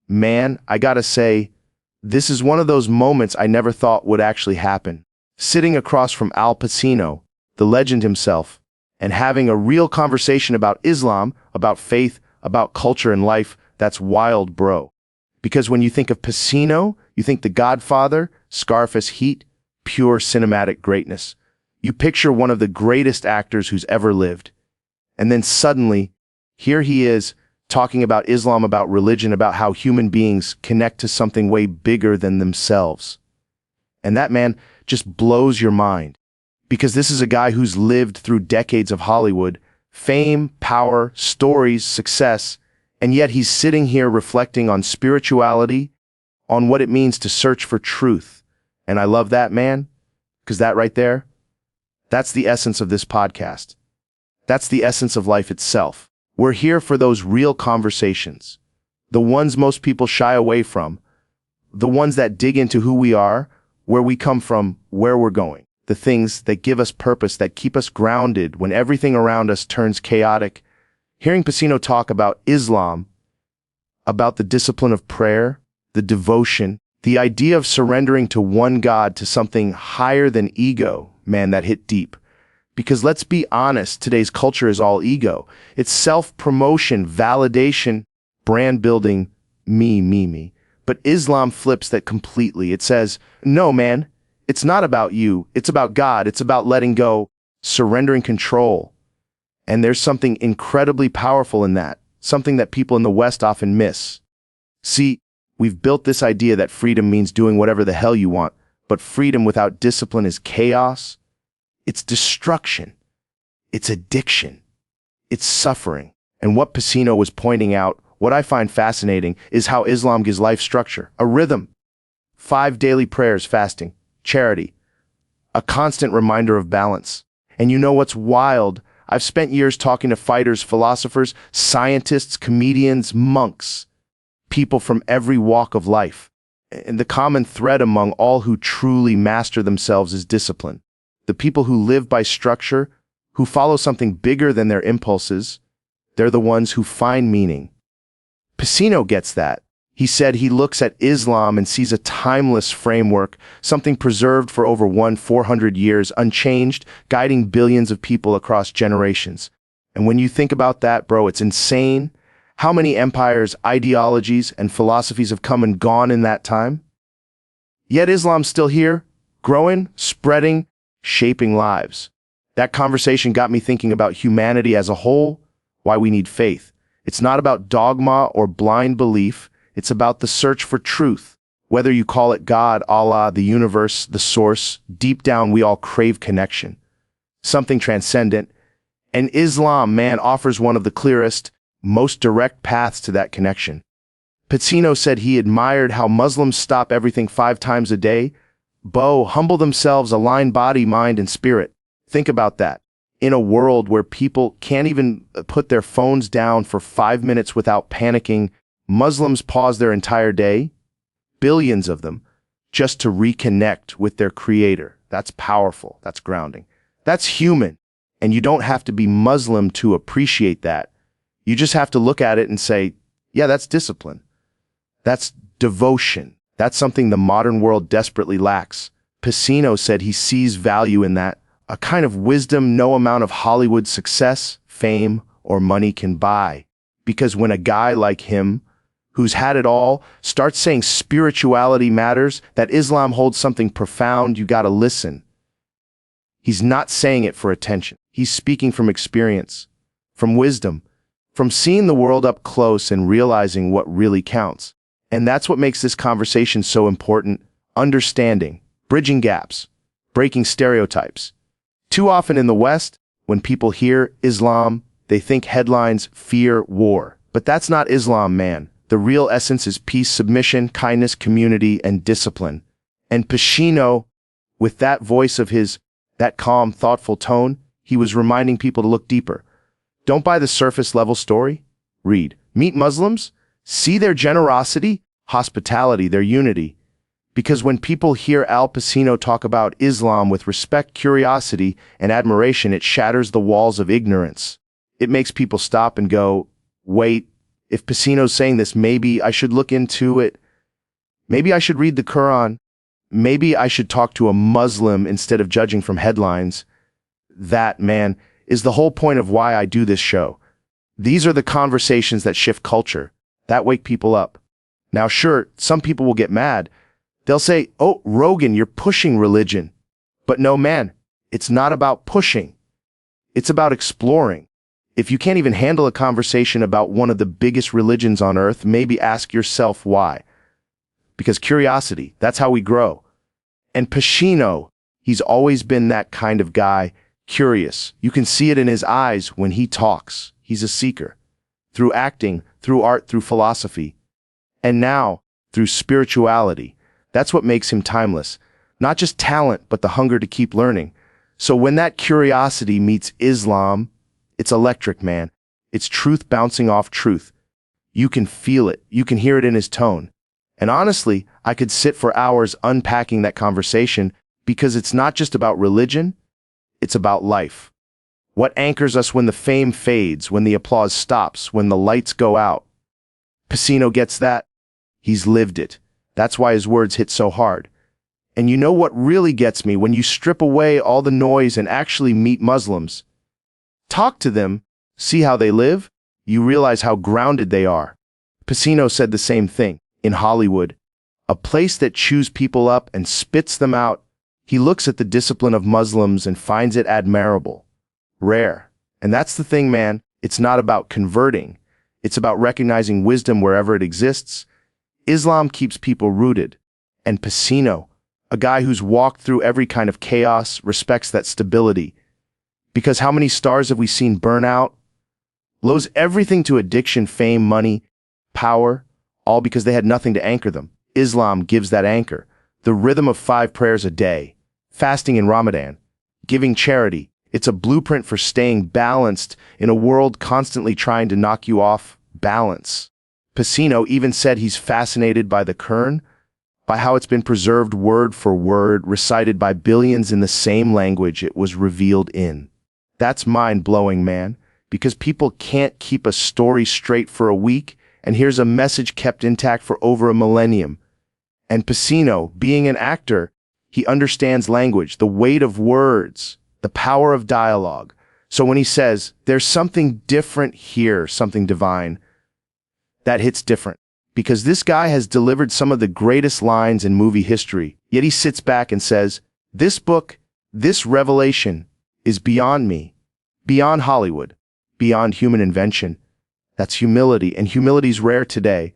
Man, I gotta say, this is one of those moments I never thought would actually happen. Sitting across from Al Pacino, the legend himself, and having a real conversation about Islam, about faith, about culture and life, that's wild, bro. Because when you think of Pacino, you think The Godfather, Scarface heat, pure cinematic greatness. You picture one of the greatest actors who's ever lived. And then suddenly, here he is, talking about Islam, about religion, about how human beings connect to something way bigger than themselves. And that, man, just blows your mind. Because this is a guy who's lived through decades of Hollywood, fame, power, stories, success, and yet he's sitting here reflecting on spirituality, on what it means to search for truth. And I love that, man, because that right there, that's the essence of this podcast. That's the essence of life itself. We're here for those real conversations, the ones most people shy away from, the ones that dig into who we are, where we come from, where we're going, the things that give us purpose, that keep us grounded when everything around us turns chaotic. Hearing Pacino talk about Islam, about the discipline of prayer, the devotion, the idea of surrendering to one God, to something higher than ego, man, that hit deep. Because let's be honest, today's culture is all ego. It's self-promotion, validation, brand building, me. But Islam flips that completely. It says, no, man, it's not about you. It's about God. It's about letting go, surrendering control. And there's something incredibly powerful in that, something that people in the West often miss. See, we've built this idea that freedom means doing whatever the hell you want, but freedom without discipline is chaos. It's destruction. It's addiction. It's suffering. And what Pacino was pointing out, what I find fascinating, is how Islam gives life structure, a rhythm, 5 daily prayers, fasting, charity, a constant reminder of balance. And you know what's wild? I've spent years talking to fighters, philosophers, scientists, comedians, monks, people from every walk of life. And the common thread among all who truly master themselves is discipline. The people who live by structure, who follow something bigger than their impulses, they're the ones who find meaning. Pacino gets that. He said he looks at Islam and sees a timeless framework, something preserved for over 400 years, unchanged, guiding billions of people across generations. And when you think about that, bro, it's insane. How many empires, ideologies, and philosophies have come and gone in that time? Yet Islam's still here, growing, spreading, shaping lives. That conversation got me thinking about humanity as a whole, why we need faith. It's not about dogma or blind belief. It's about the search for truth. Whether you call it God, Allah, the universe, the source, deep down we all crave connection, something transcendent. And Islam, man, offers one of the clearest, most direct paths to that connection. Pacino said he admired how Muslims stop everything 5 times a day, humble themselves, align body, mind, and spirit. Think about that. In a world where people can't even put their phones down for 5 minutes without panicking, Muslims pause their entire day, billions of them, just to reconnect with their creator. That's powerful. That's grounding. That's human. And you don't have to be Muslim to appreciate that. You just have to look at it and say, yeah, that's discipline. That's devotion. That's something the modern world desperately lacks. Pacino said he sees value in that, a kind of wisdom no amount of Hollywood success, fame, or money can buy. Because when a guy like him, who's had it all, starts saying spirituality matters, that Islam holds something profound, you gotta listen. He's not saying it for attention. He's speaking from experience, from wisdom, from seeing the world up close and realizing what really counts. And that's what makes this conversation so important. Understanding, bridging gaps, breaking stereotypes. Too often in the West, when people hear Islam, they think headlines, fear, war. But that's not Islam, man. The real essence is peace, submission, kindness, community, and discipline. And Pacino, with that voice of his, that calm, thoughtful tone, he was reminding people to look deeper. Don't buy the surface-level story. Read. Meet Muslims. See their generosity, hospitality, their unity. Because when people hear Al Pacino talk about Islam with respect, curiosity, and admiration, it shatters the walls of ignorance. It makes people stop and go, wait, If Pacino's saying this, maybe I should look into it. Maybe I should read the Quran. Maybe I should talk to a Muslim instead of judging from headlines. That, man, is the whole point of why I do this show. These are the conversations that shift culture, that wake people up. Now, sure, some people will get mad. They'll say, "Oh, Rogan, you're pushing religion." But no, man, it's not about pushing. It's about exploring. If you can't even handle a conversation about one of the biggest religions on earth, maybe ask yourself why. Because curiosity, that's how we grow. And Pacino, he's always been that kind of guy, curious. You can see it in his eyes when he talks. He's a seeker. Through acting, through art, through philosophy. And now, through spirituality. That's what makes him timeless. Not just talent, but the hunger to keep learning. So when that curiosity meets Islam, it's electric, man. It's truth bouncing off truth. You can feel it. You can hear it in his tone. And honestly, I could sit for hours unpacking that conversation because it's not just about religion, it's about life. What anchors us when the fame fades, when the applause stops, when the lights go out? Pacino gets that. He's lived it. That's why his words hit so hard. And you know what really gets me? When you strip away all the noise and actually meet Muslims, talk to them, see how they live, you realize how grounded they are. Pacino said the same thing. In Hollywood, a place that chews people up and spits them out, he looks at the discipline of Muslims and finds it admirable, rare. And that's the thing, man. It's not about converting. It's about recognizing wisdom wherever it exists. Islam keeps people rooted. And Pacino, a guy who's walked through every kind of chaos, respects that stability. Because how many stars have we seen burn out? Lose everything to addiction, fame, money, power, all because they had nothing to anchor them. Islam gives that anchor. The rhythm of 5 prayers a day, fasting in Ramadan, giving charity. It's a blueprint for staying balanced in a world constantly trying to knock you off balance. Pacino even said he's fascinated by the Quran, by how it's been preserved word for word, recited by billions in the same language it was revealed in. That's mind-blowing, man, because people can't keep a story straight for a week, and here's a message kept intact for over a millennium. And Pacino, being an actor, he understands language, the weight of words, the power of dialogue. So when he says, "There's something different here, something divine," that hits different. Because this guy has delivered some of the greatest lines in movie history, yet he sits back and says, "This book, this revelation, is beyond me, beyond Hollywood, beyond human invention." That's humility, and humility's rare today.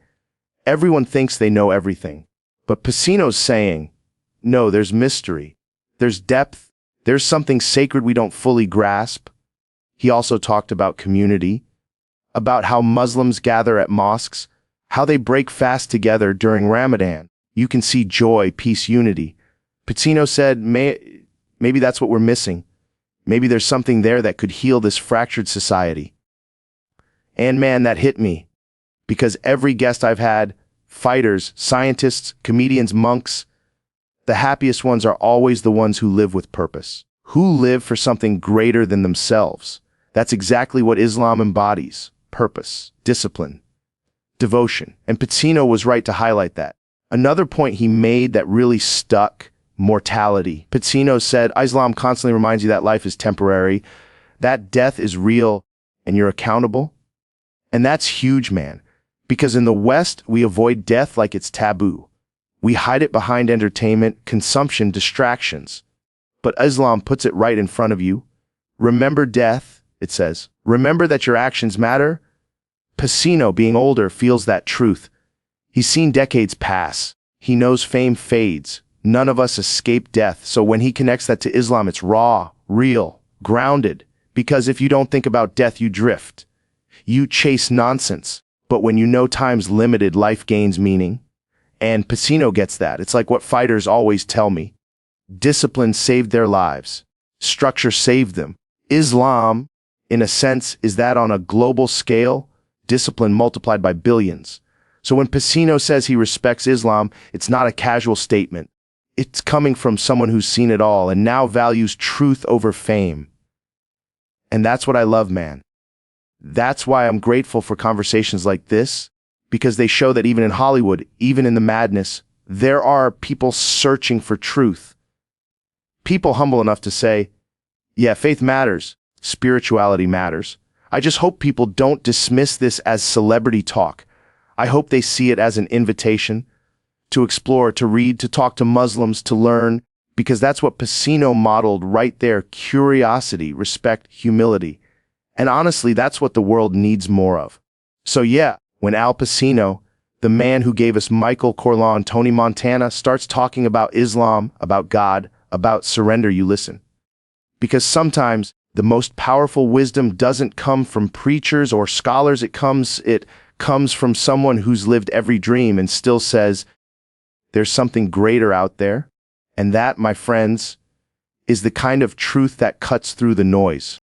Everyone thinks they know everything. But Pacino's saying, no, there's mystery, there's depth, there's something sacred we don't fully grasp. He also talked about community, about how Muslims gather at mosques, how they break fast together during Ramadan. You can see joy, peace, unity. Pacino said, maybe that's what we're missing. Maybe there's something there that could heal this fractured society. And man, that hit me. Because every guest I've had, fighters, scientists, comedians, monks, the happiest ones are always the ones who live with purpose, who live for something greater than themselves. That's exactly what Islam embodies: purpose, discipline, devotion. And Pacino was right to highlight that. Another point he made that really stuck: mortality. Pacino said, Islam constantly reminds you that life is temporary, that death is real, and you're accountable. And that's huge, man. Because in the West, we avoid death like it's taboo. We hide it behind entertainment, consumption, distractions. But Islam puts it right in front of you. Remember death, it says. Remember that your actions matter. Pacino, being older, feels that truth. He's seen decades pass. He knows fame fades. None of us escape death. So when he connects that to Islam, it's raw, real, grounded. Because if you don't think about death, you drift. You chase nonsense. But when you know time's limited, life gains meaning. And Pacino gets that. It's like what fighters always tell me. Discipline saved their lives. Structure saved them. Islam, in a sense, is that on a global scale, discipline multiplied by billions. So when Pacino says he respects Islam, it's not a casual statement. It's coming from someone who's seen it all and now values truth over fame. And that's what I love, man. That's why I'm grateful for conversations like this, because they show that even in Hollywood, even in the madness, there are people searching for truth. People humble enough to say, yeah, faith matters, spirituality matters. I just hope people don't dismiss this as celebrity talk. I hope they see it as an invitation to explore, to read, to talk to Muslims, to learn, because that's what Pacino modeled right there: curiosity, respect, humility. And honestly, that's what the world needs more of. So yeah, when Al Pacino, the man who gave us Michael Corleone, Tony Montana, starts talking about Islam, about God, about surrender, you listen. Because sometimes the most powerful wisdom doesn't come from preachers or scholars. It comes from someone who's lived every dream and still says, there's something greater out there. And that, my friends, is the kind of truth that cuts through the noise.